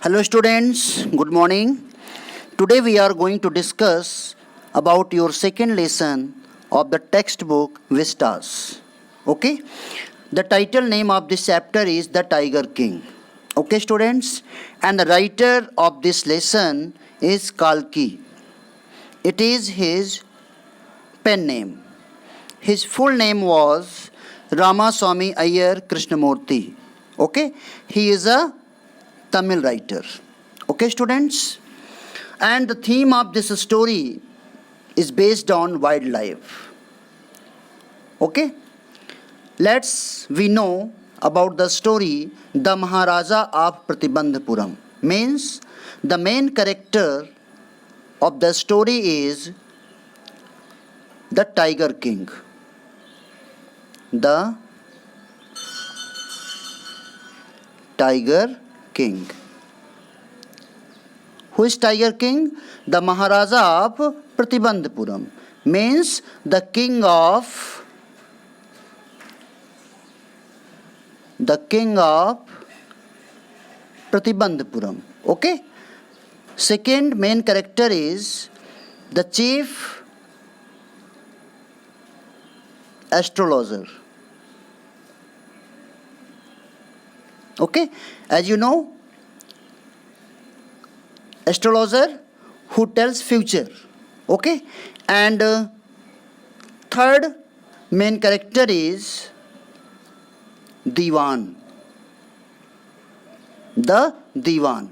Hello students, good morning. Today we are going to discuss about your second lesson of the textbook Vistas. Okay? The title name of this chapter is The Tiger King. Okay students? And the writer of this lesson is Kalki. It is his pen name. His full name was Ramaswamy Iyer Krishnamurthy. Okay? He is a Tamil writer. Okay, students? And the theme of this story is based on wildlife. Okay? We know about the story The Maharaja of Pratibandhapuram. Means the main character of the story is the Tiger King. The Tiger King. Who is Tiger King? The Maharaja of Pratibandhapuram. Means the king of Pratibandhapuram. Okay? Second main character is the chief astrologer. Okay? As you know, astrologer who tells future. Okay? And third main character is Diwan. The Diwan.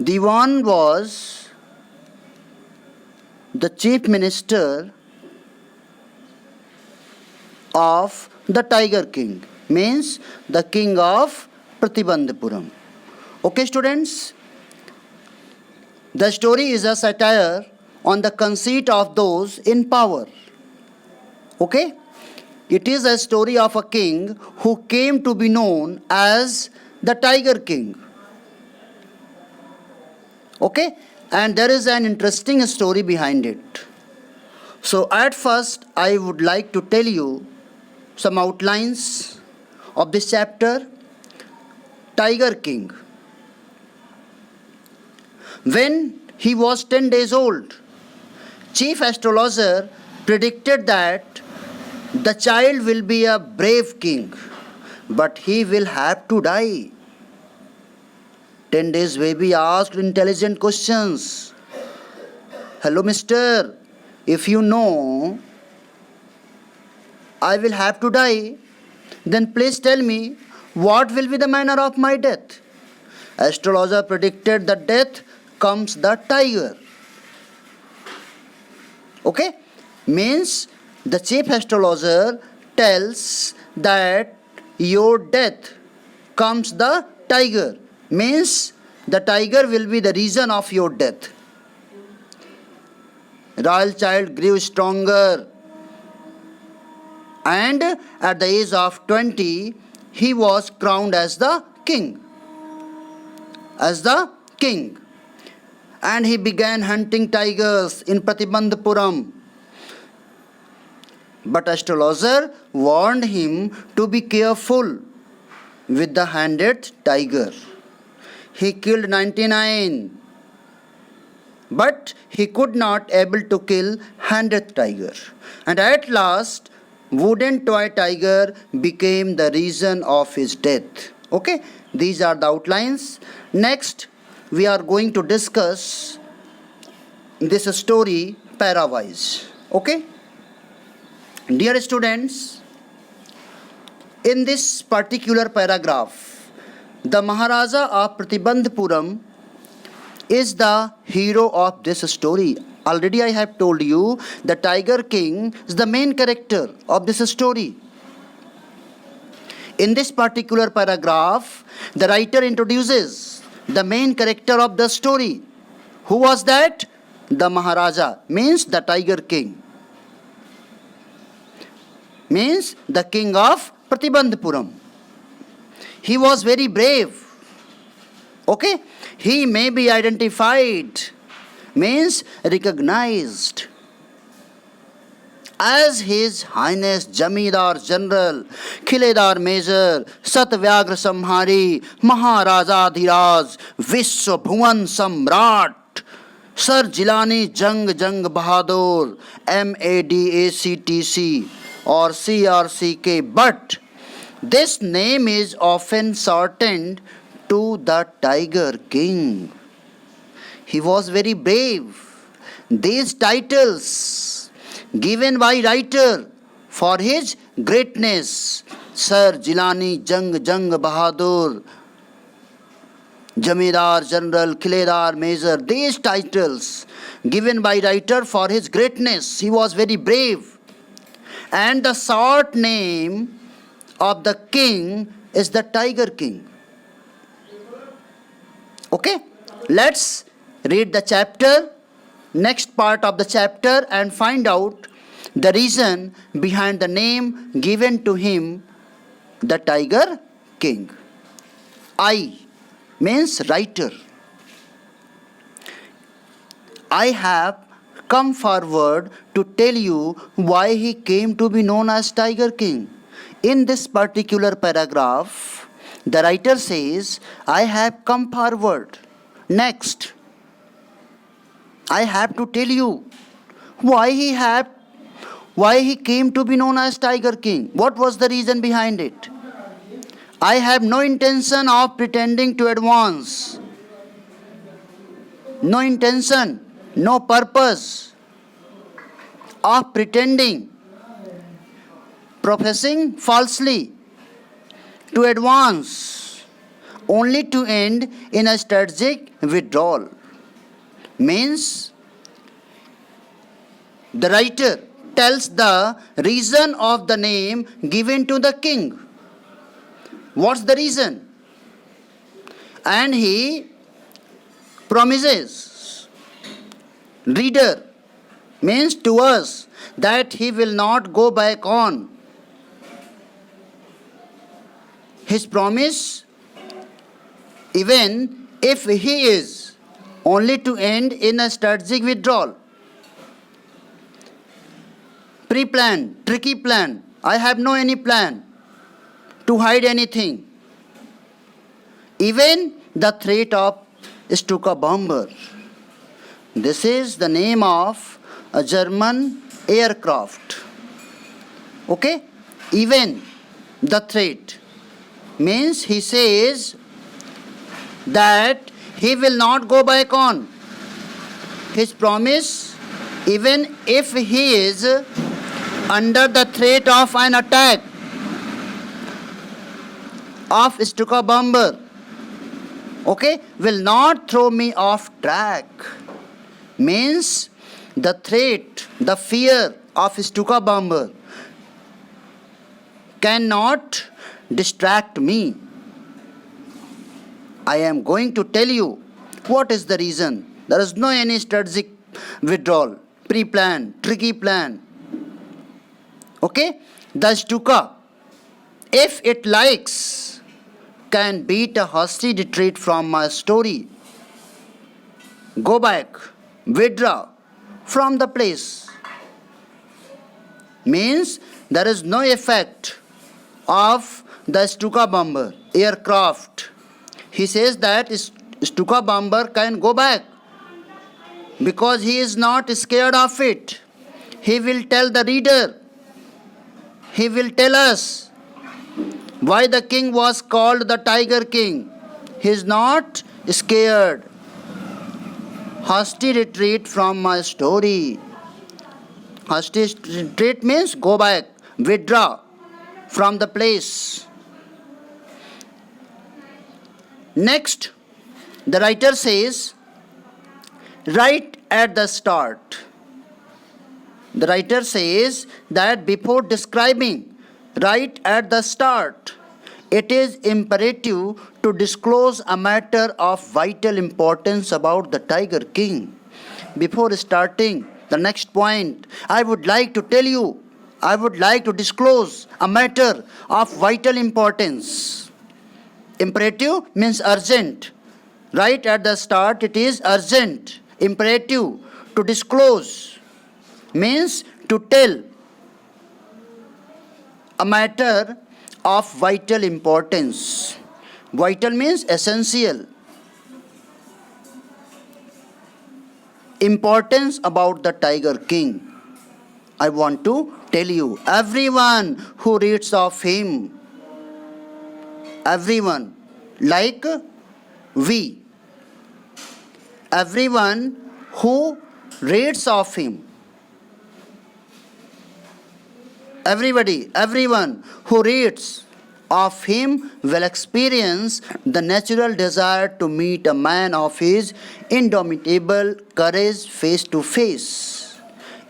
Diwan was the chief minister of the Tiger King. Means the king of Pratibandhapuram. Okay, students? The story is a satire on the conceit of those in power. Okay? It is a story of a king who came to be known as the Tiger King. Okay? And there is an interesting story behind it. So, at first, I would like to tell you some outlines of this chapter, Tiger King. When he was 10 days old, chief astrologer predicted that the child will be a brave king, but he will have to die. 10 days baby asked intelligent questions. Hello, mister, if you know I will have to die, then please tell me what will be the manner of my death. Astrologer predicted that death comes the tiger. Okay? Means the chief astrologer tells that your death comes the tiger. Means the tiger will be the reason of your death. Royal child grew stronger, and at the age of 20 he was crowned as the king. And he began hunting tigers in Pratibandhapuram. But astrologer warned him to be careful with the handed tiger. He killed 99, but he could not able to kill handed tiger. And at last, wooden toy tiger became the reason of his death. Okay, these are the outlines. Next, we are going to discuss this story para-wise. Okay, dear students, in this particular paragraph, the Maharaja of Pratibandhapuram is the hero of this story. Already I have told you the Tiger King is the main character of this story. In this particular paragraph, the writer introduces the main character of the story. Who was that? The Maharaja, means the Tiger King. Means the king of Pratibandhapuram. He was very brave. Okay? He may be identified, means recognized as His Highness Jamidar General, Khiledar Major, Satyagra Samhari, Maharaja Dhiraj, Vishwa Bhuvan Samrat, Sir Jilani Jang Bahadur, MADACTC or CRCK, but this name is often shortened to the Tiger King. He was very brave. These titles given by writer for his greatness, Sir Jilani Jang Bahadur, Jamidar General, Khiledar Major, these titles given by writer for his greatness. He was very brave. And the short name of the king is the Tiger King. Okay, let's read the chapter, next part of the chapter, and find out the reason behind the name given to him, the Tiger King. I means writer. I have come forward to tell you why he came to be known as Tiger King. In this particular paragraph, the writer says, I have come forward. Next, I have to tell you why he came to be known as Tiger King. What was the reason behind it? I have no intention of pretending to advance. No intention, no purpose of pretending, professing falsely to advance, only to end in a strategic withdrawal. Means the writer tells the reason of the name given to the king. What's the reason? And he promises reader, means to us, that he will not go back on his promise, even if he is only to end in a strategic withdrawal. Pre-planned, tricky plan. I have no any plan to hide anything. Even the threat of Stuka bomber. This is the name of a German aircraft. Okay? Even the threat. Means he says that he will not go back on his promise, even if he is under the threat of an attack of Stuka bomber. Okay, will not throw me off track. Means the threat, the fear of Stuka bomber cannot distract me. I am going to tell you what is the reason. There is no any strategic withdrawal, pre-planned, tricky plan. Okay, the Stuka, if it likes, can beat a hasty retreat from my story. Go back, withdraw from the place. Means there is no effect of the Stuka bomber aircraft. He says that Stuka bomber can go back because he is not scared of it. He will tell the reader, he will tell us why the king was called the Tiger King. He is not scared. Hasty retreat from my story. Hasty retreat means go back, withdraw from the place. Next, the writer says, right at the start. The writer says that before describing, right at the start, it is imperative to disclose a matter of vital importance about the Tiger King. Before starting the next point, I would like to tell you, I would like to disclose a matter of vital importance. Imperative means urgent. Right at the start, it is urgent. Imperative, to disclose, means to tell a matter of vital importance. Vital means essential. Importance about the Tiger King. I want to tell you, everyone who reads of him, everyone, like we, everyone who reads of him, everyone who reads of him will experience the natural desire to meet a man of his indomitable courage face to face.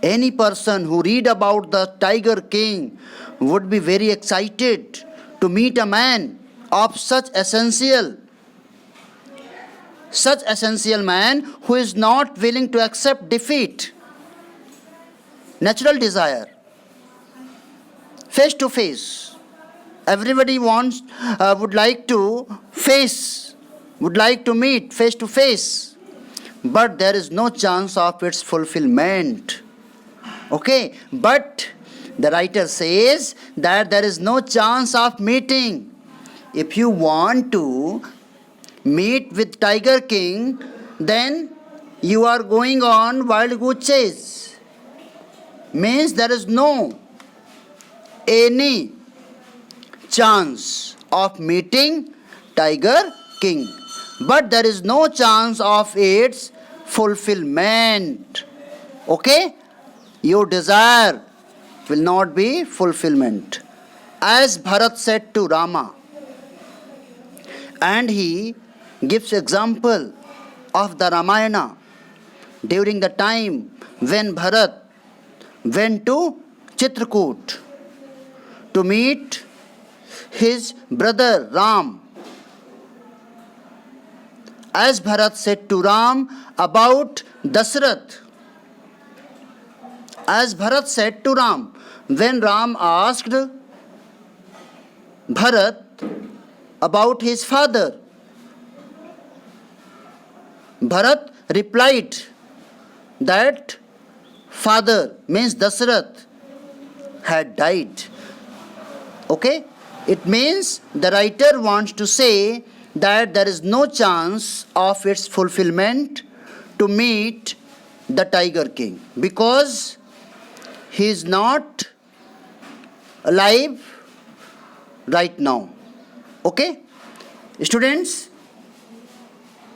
Any person who read about the Tiger King would be very excited to meet a man of such essential man who is not willing to accept defeat. Natural desire. Face to face. Everybody would like to meet face to face. But there is no chance of its fulfillment. Okay, but the writer says that there is no chance of meeting. If you want to meet with Tiger King, then you are going on wild goose chase. Means there is no any chance of meeting Tiger King. But there is no chance of its fulfillment. Okay? Your desire will not be fulfillment. As Bharat said to Rama, and he gives example of the Ramayana during the time when Bharat went to Chitrakoot to meet his brother Ram. As Bharat said to Ram about Dasrath, as Bharat said to Ram, when Ram asked Bharat about his father, Bharat replied that father means Dasrath had died. Okay? It means the writer wants to say that there is no chance of its fulfillment to meet the Tiger King because he is not alive right now. Okay? Students,